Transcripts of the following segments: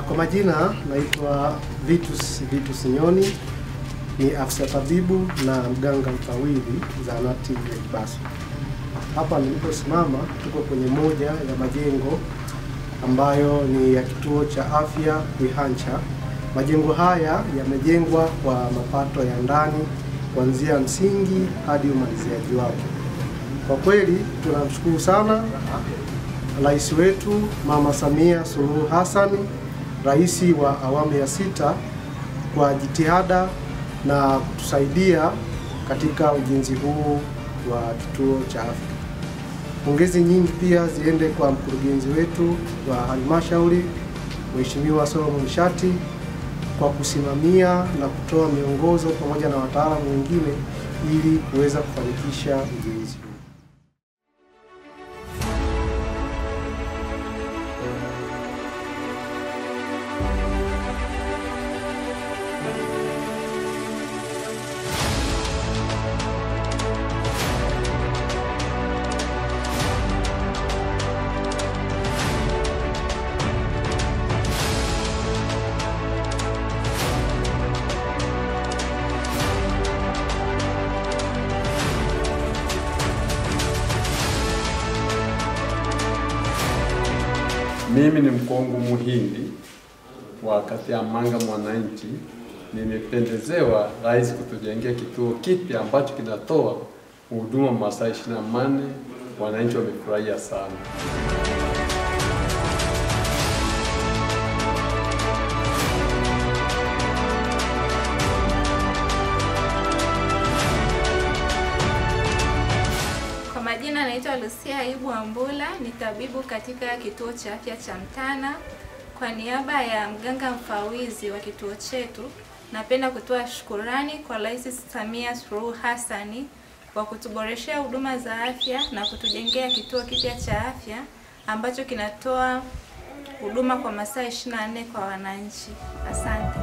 Kwa majina naitwa Vitus Nyoni, ni afisa tabibu na mganga mfawidhi zahanati ya Kibaso. Hapa niliposimama tuko kwenye moja ya majengo ambayo ni ya kituo cha afya Wihancha. Majengo haya yamejengwa kwa mapato ya ndani kuanzia msingi hadi umaliziaji wake. Kwa kweli tunamshukuru sana Rais wetu Mama Samia Suluhu Hassan, Rais wa awamu ya 6, kwa jitihada na kutusaidia katika ujenzi huu wa kituo cha afya. Pongezi nyingi pia ziende kwa mkurugenzi wetu wa halmashauri Mheshimiwa Solomon Shati kwa kusimamia na kutoa miongozo pamoja na wataalamu wengine ili kuweza kufanikisha ujenzi huu. Mimi ni Mkongo Muhindi wa kata ya Manga Mwananchi. Nimependezewa Rais kutujengea kituo kipya ambacho kinatoa huduma masaa 24. Wananchi wamefurahia sana. Majina naitwa Lucia Ibu Ambula, ni tabibu katika kituo cha afya cha Mtana. Kwa niaba ya mganga mfawidhi wa kituo chetu, napenda kutoa shukurani kwa Rais Samia Suluhu Hassan kwa kutuboreshea huduma za afya na kutujengea kituo kipya cha afya ambacho kinatoa huduma kwa masaa 24 kwa wananchi. Asante.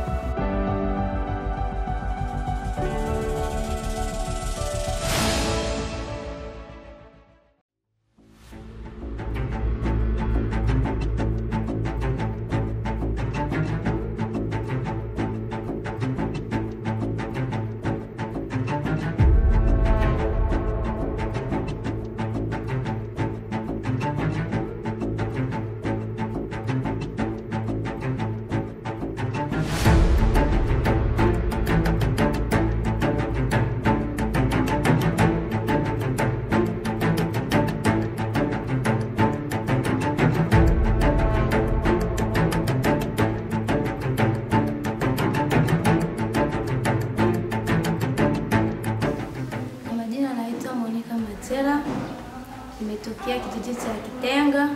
Nimetokea kijiji cha Kitenga,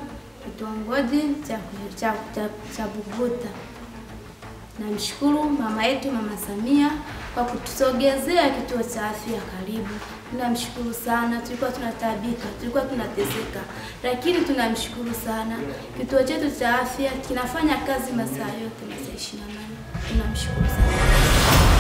kitongoji cha Bubuta. Namshukuru mama yetu Mama Samia kwa kutusogezea kituo cha afya karibu. Tunamshukuru sana, tulikuwa tunataabika, tulikuwa tunateseka, lakini tunamshukuru sana. Kituo chetu cha afya kinafanya kazi masaa yote, masaa 24. Tunamshukuru sana.